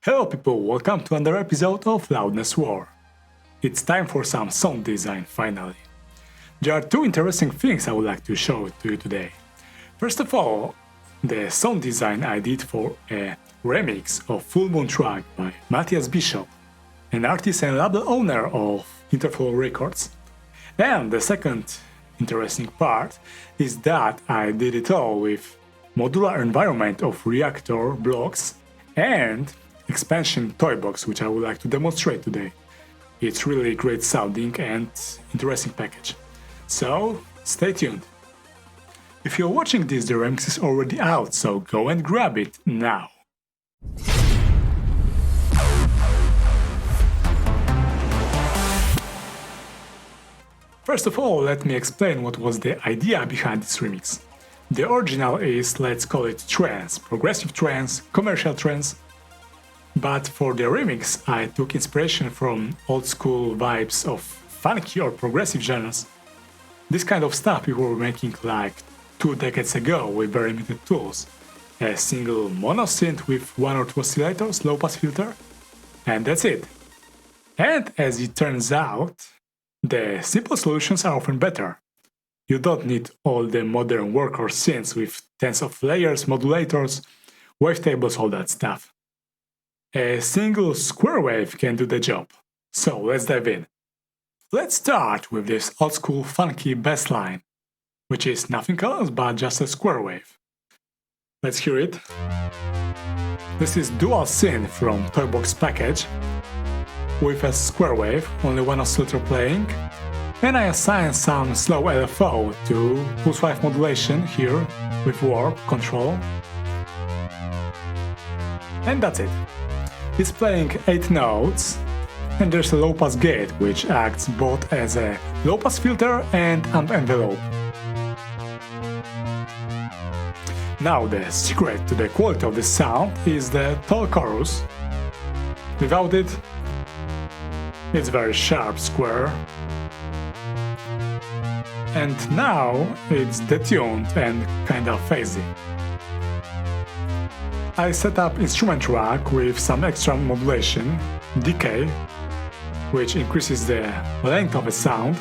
Hello people, welcome to another episode of Loudness War. It's time for some sound design finally. There are two interesting things I would like to show to you today. First of all, the sound design I did for a remix of Full Moon track by Matthias Bishop, an artist and label owner of Interflow Records. And the second interesting part is that I did it all with modular environment of Reaktor Blocks and expansion Toybox, which I would like to demonstrate today. It's really great sounding and interesting package. So stay tuned. If you're watching this, the remix is already out, so go and grab it now. First of all, let me explain what was the idea behind this remix. The original is, let's call it trance, progressive trance, commercial trance. But for the remix, I took inspiration from old school vibes of funky or progressive genres. This kind of stuff we were making like 2 decades ago with very limited tools. A single mono synth with 1 or 2 oscillators, low pass filter, and that's it. And as it turns out, the simple solutions are often better. You don't need all the modern workhorse synths with tens of layers, modulators, wavetables, all that stuff. A single square wave can do the job. So let's dive in. Let's start with this old school funky bass line, which is nothing else but just a square wave. Let's hear it. This is dual synth from Toybox package with a square wave, only one oscillator playing, and I assign some slow LFO to pulse width modulation here with warp control. And that's it. It's playing 8 notes, and there's a low pass gate which acts both as a low pass filter and amp envelope. Now the secret to the quality of the sound is the tall chorus. Without it, it's very sharp square. And now it's detuned and kinda phasey. I set up instrument track with some extra modulation, decay, which increases the length of the sound,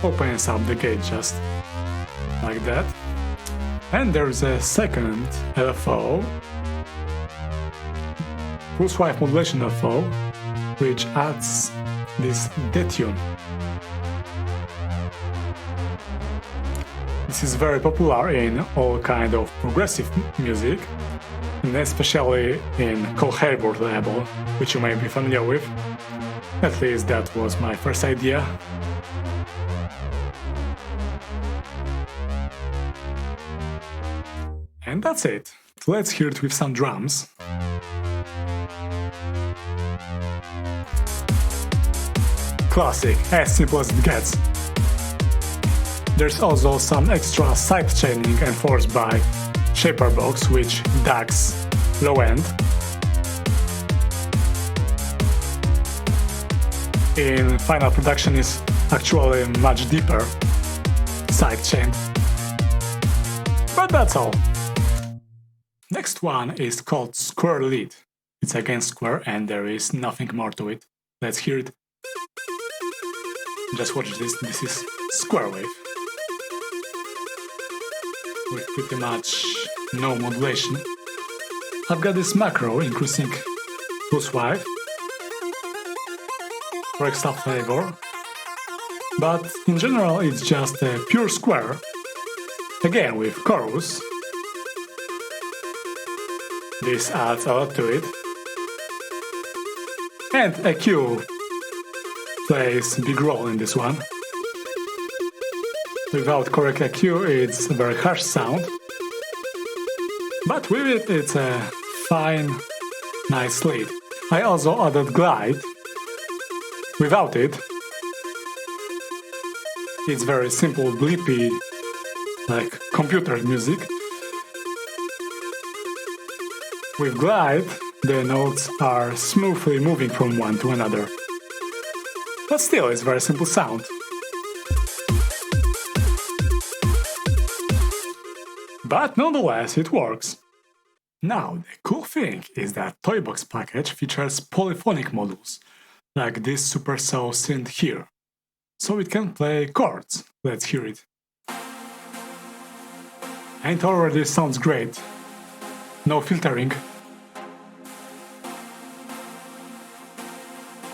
opens up the gate just like that, and there's a second LFO, pulse width modulation LFO, which adds this detune. This is very popular in all kind of progressive music, and especially in Cole Hayward label, which you may be familiar with. At least that was my first idea. And that's it. Let's hear it with some drums. Classic, as simple as it gets. There's also some extra sidechaining enforced by Shaperbox, which ducks low end. In final production is actually much deeper sidechained. But that's all. Next one is called Square Lead. It's again square and there is nothing more to it. Let's hear it. Just watch this, this is square wave. With pretty much no modulation. I've got this macro increasing pulse width for extra flavor, but in general it's just a pure square, again with chorus. This adds a lot to it, and EQ plays a big role in this one. Without correct EQ, it's a very harsh sound, but with it, it's a fine, nice lead. I also added glide. Without it, it's very simple, bleepy, like computer music. With glide, the notes are smoothly moving from one to another. But still, it's very simple sound. But nonetheless, it works. Now, the cool thing is that Toybox package features polyphonic modules, like this Supersaw Synth here, so it can play chords. Let's hear it. And it already sounds great. No filtering.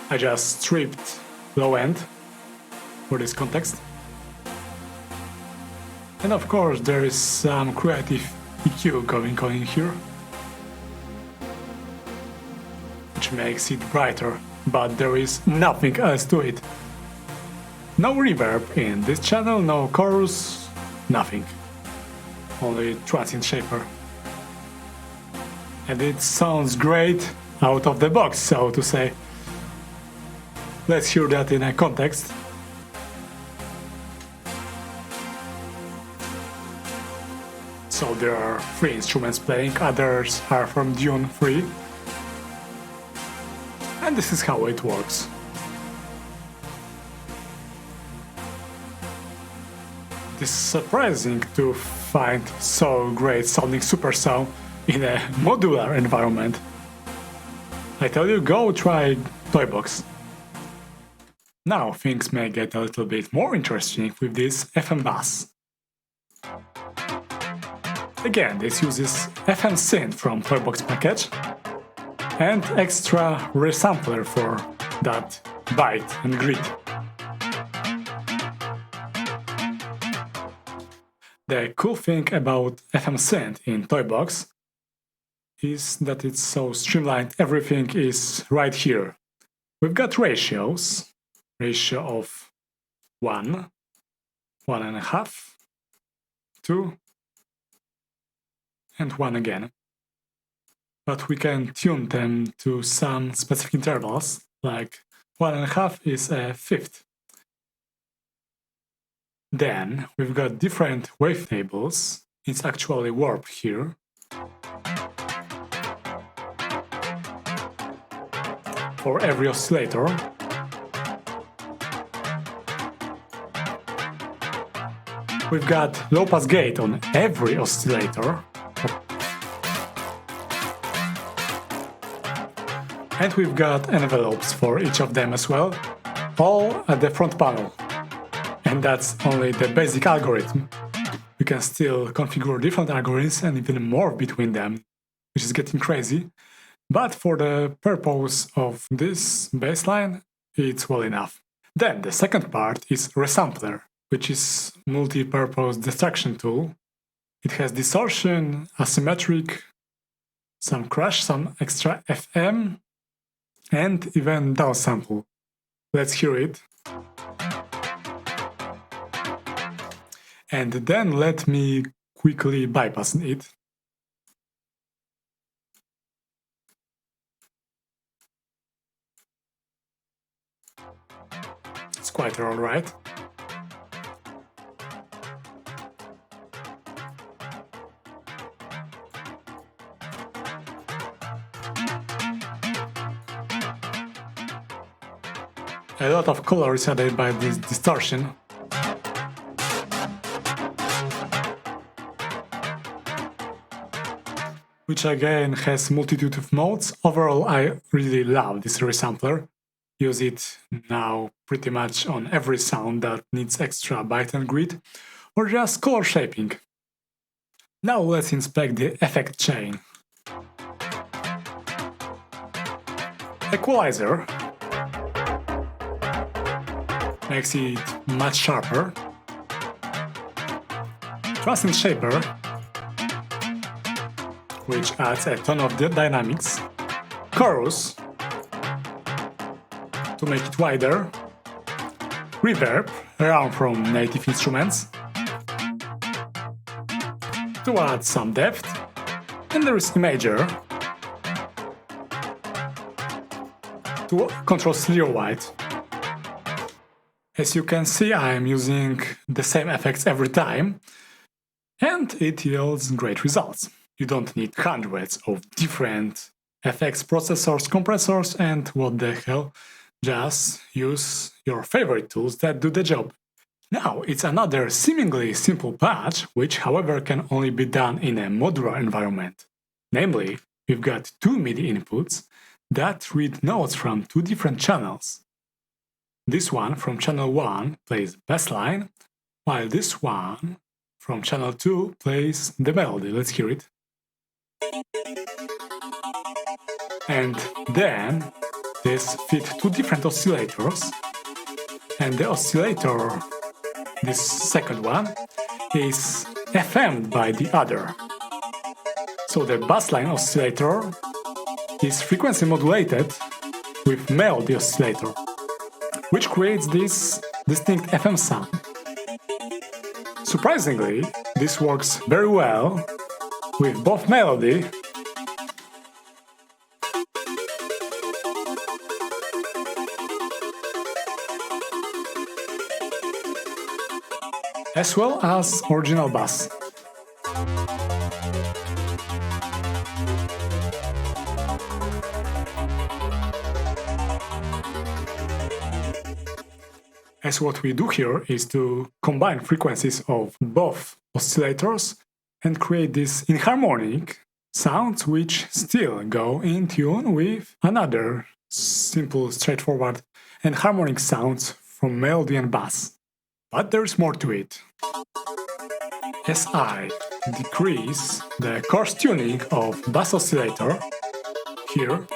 I just stripped low end for this context. And of course there is some creative EQ going on here, which makes it brighter, but there is nothing else to it. No reverb in this channel, no chorus, nothing. Only transient shaper. And it sounds great out of the box, so to say. Let's hear that in a context. So there are 3 instruments playing, others are from Dune 3. And this is how it works. It is surprising to find so great sounding Supersaw in a modular environment. I tell you, go try Toybox. Now things may get a little bit more interesting with this FM bass. Again, this uses FM Synth from Toybox package and extra resampler for that bite and grit. The cool thing about FM Synth in Toybox is that it's so streamlined, everything is right here. We've got ratios, ratio of 1, 1.5, 2, and 1 again. But we can tune them to some specific intervals, like 1.5 is a fifth. Then we've got different wavetables. It's actually warp here. For every oscillator. We've got low pass gate on every oscillator. And we've got envelopes for each of them as well, all at the front panel. And that's only the basic algorithm. You can still configure different algorithms and even more between them, which is getting crazy. But for the purpose of this baseline, it's well enough. Then the second part is Resampler, which is multi-purpose distraction tool. It has distortion, asymmetric, some crash, some extra FM, and even downsample. Let's hear it. And then let me quickly bypass it. It's quite alright. A lot of color is added by this distortion. Which again has multitude of modes. Overall, I really love this resampler. Use it now pretty much on every sound that needs extra bite and grit, or just color shaping. Now let's inspect the effect chain. Equalizer makes it much sharper. Transient shaper, which adds a ton of the dynamics. Chorus, to make it wider. Reverb, around from native instruments, to add some depth. And there is Imager, to control stereo white. As you can see, I am using the same effects every time, and it yields great results. You don't need hundreds of different FX processors, compressors, and what the hell. Just use your favorite tools that do the job. Now, it's another seemingly simple patch, which however can only be done in a modular environment. Namely, we've got two MIDI inputs that read notes from two different channels. This one from channel 1 plays bass line, while this one from channel 2 plays the melody. Let's hear it. And then this feed two different oscillators, and the oscillator, this second one, is FM'd by the other. So the bassline oscillator is frequency modulated with melody oscillator, which creates this distinct FM sound. Surprisingly, this works very well with both melody as well as original bass. As what we do here is to combine frequencies of both oscillators and create these inharmonic sounds which still go in tune with another simple, straightforward and harmonic sounds from melody and bass. But there's more to it. As I decrease the coarse tuning of bass oscillator here,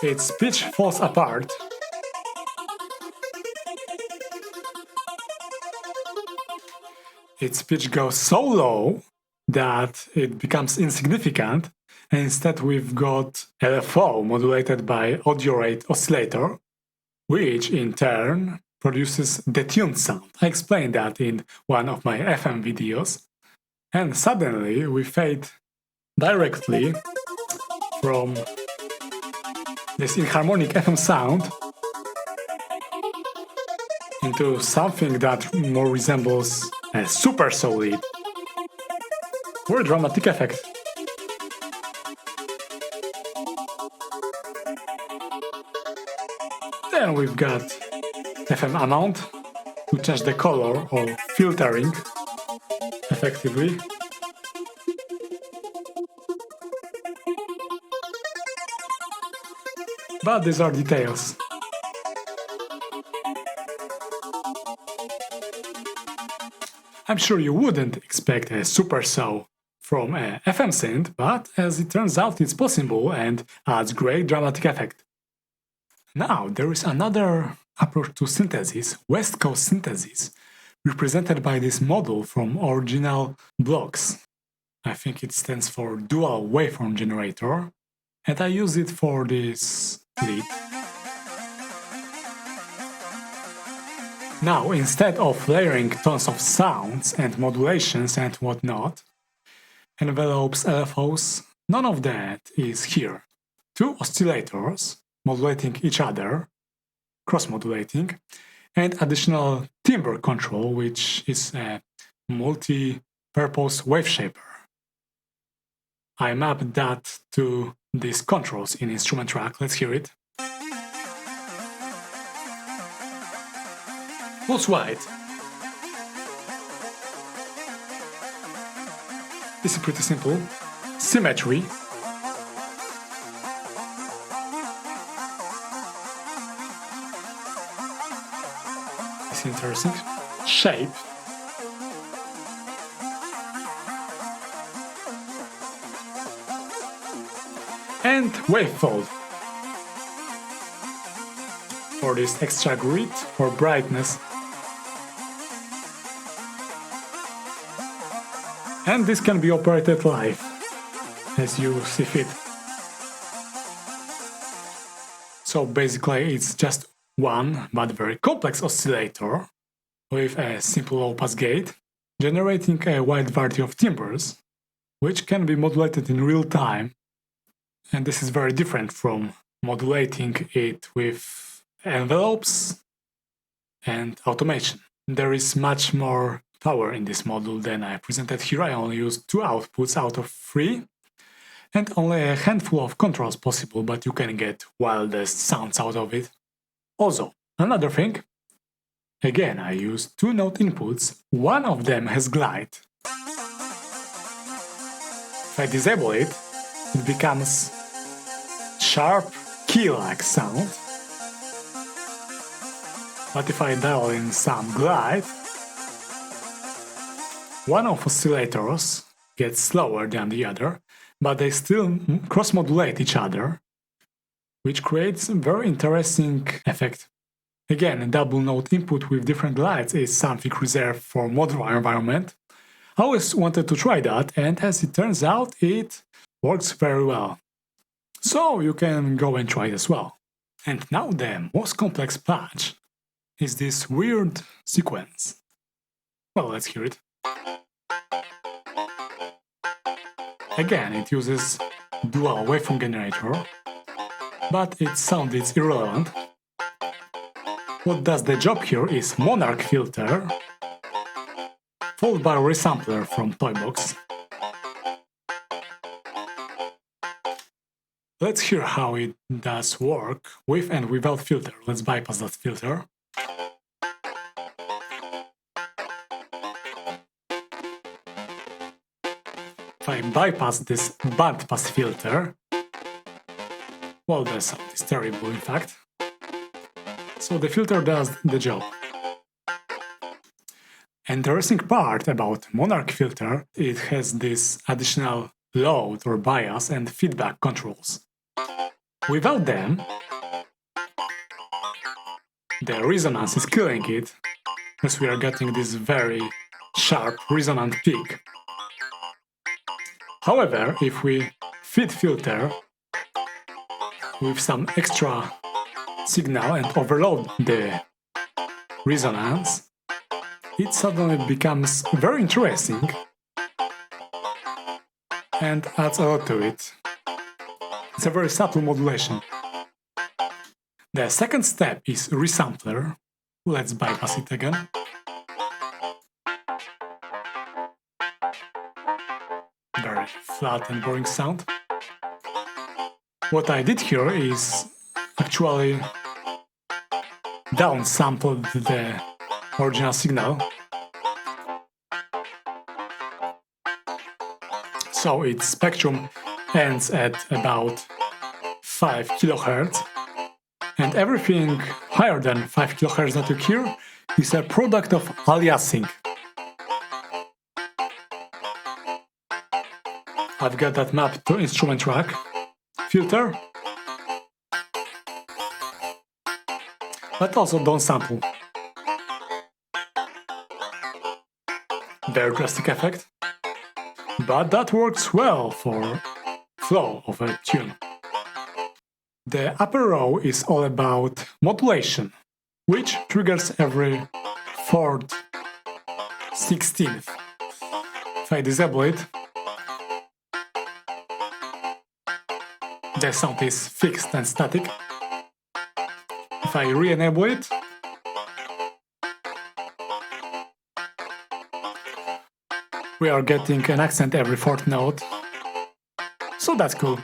its pitch falls apart. Its pitch goes so low that it becomes insignificant, and instead we've got LFO modulated by audio rate oscillator, which in turn produces detuned sound. I explained that in one of my FM videos. And suddenly we fade directly from this inharmonic FM sound into something that more resembles a Supersaw lead. Very dramatic effect. Then we've got FM amount to change the color or filtering effectively. But these are details. I'm sure you wouldn't expect a Supersaw from a FM Synth, but as it turns out it's possible and adds great dramatic effect. Now there is another approach to synthesis, West Coast synthesis, represented by this model from Original Blocks. I think it stands for Dual Waveform Generator, and I use it for this lead. Now, instead of layering tons of sounds and modulations and whatnot, envelopes, LFOs, none of that is here. Two oscillators modulating each other, cross-modulating, and additional timbre control, which is a multi-purpose wave shaper. I mapped that to these controls in instrument track. Let's hear it. Pulse wide. This is pretty simple. Symmetry. It's interesting. Shape. And wavefold. For this extra grit or brightness. And this can be operated live, as you see fit. So basically it's just one, but very complex oscillator with a simple low-pass gate, generating a wide variety of timbres, which can be modulated in real time. And this is very different from modulating it with envelopes and automation. There is much more power in this module than I presented here. I only used 2 outputs out of 3, and only a handful of controls possible, but you can get wildest sounds out of it. Also, another thing, Again, I use two note inputs, one of them has glide. If I disable it, it becomes sharp key-like sound. But if I dial in some glide, one of oscillators gets slower than the other, but they still cross-modulate each other, which creates a very interesting effect. Again, a double note input with different glides is something reserved for modular environment. I always wanted to try that, and as it turns out, it works very well. So you can go and try it as well. And now the most complex patch is this weird sequence. Well, let's hear it. Again, it uses dual waveform generator, but its sound is irrelevant. What does the job here is Monarch filter, followed by a resampler from Toybox. Let's hear how it does work with and without filter. Let's bypass that filter. If I bypass this bandpass filter, well, the sound is terrible in fact. So the filter does the job. Interesting part about Monarch filter, it has this additional load or bias and feedback controls. Without them, the resonance is killing it, as we are getting this very sharp resonant peak. However, if we feed filter with some extra signal and overload the resonance, it suddenly becomes very interesting and adds a lot to it. It's a very subtle modulation. The second step is resampler. Let's bypass it again. Very flat and boring sound. What I did here is actually downsampled the original signal, so its spectrum ends at about 5 kHz, and everything higher than 5 kHz that you hear is a product of aliasing. I've got that mapped to instrument track, filter, but also don't sample. Very drastic effect, but that works well for flow of a tune. The upper row is all about modulation, which triggers every 4th, 16th. If I disable it, the sound is fixed and static. If I re-enable it, we are getting an accent every 4th note, so that's cool.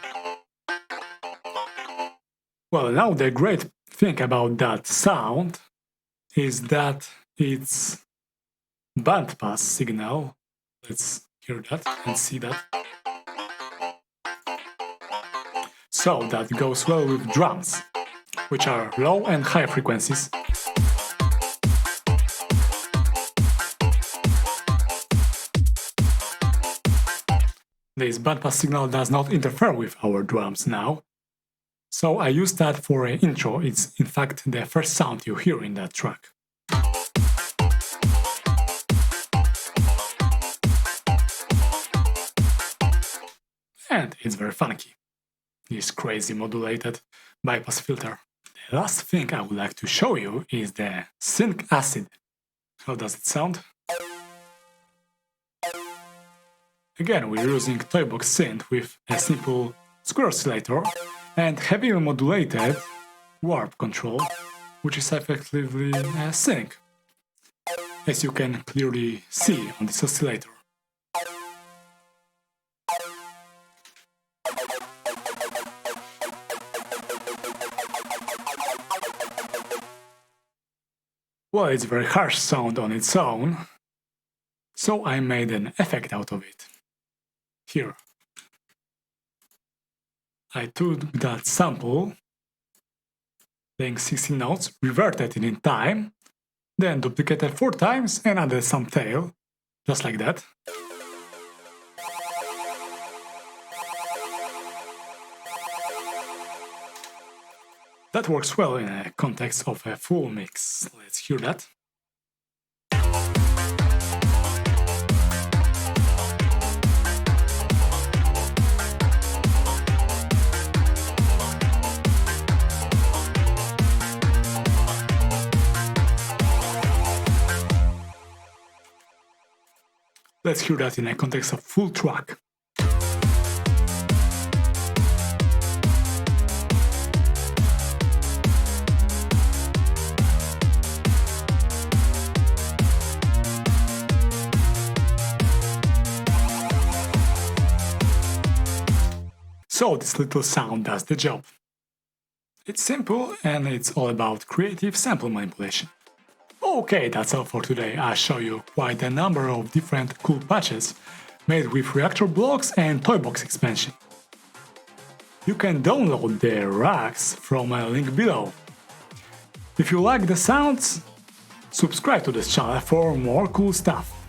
Well, now the great thing about that sound is that it's bandpass signal. Let's hear that and see that. So that goes well with drums, which are low and high frequencies. This bandpass signal does not interfere with our drums now, so I use that for an intro. It's in fact the first sound you hear in that track. And it's very funky, this crazy modulated bypass filter. The last thing I would like to show you is the sync acid. How does it sound? Again, we're using Toybox Synth with a simple square oscillator and heavily modulated warp control, which is effectively a sync, as you can clearly see on this oscillator. Well, it's a very harsh sound on its own, so I made an effect out of it. Here. I took that sample, playing 16 notes, reverted it in time, then duplicated 4 times and added some tail, just like that. That works well in a context of a full mix. Let's hear that. Let's hear that in a context of full track. So this little sound does the job. It's simple and it's all about creative sample manipulation. Okay, that's all for today. I show you quite a number of different cool patches made with Reaktor Blocks and Toybox expansion. You can download the racks from a link below. If you like the sounds, subscribe to this channel for more cool stuff.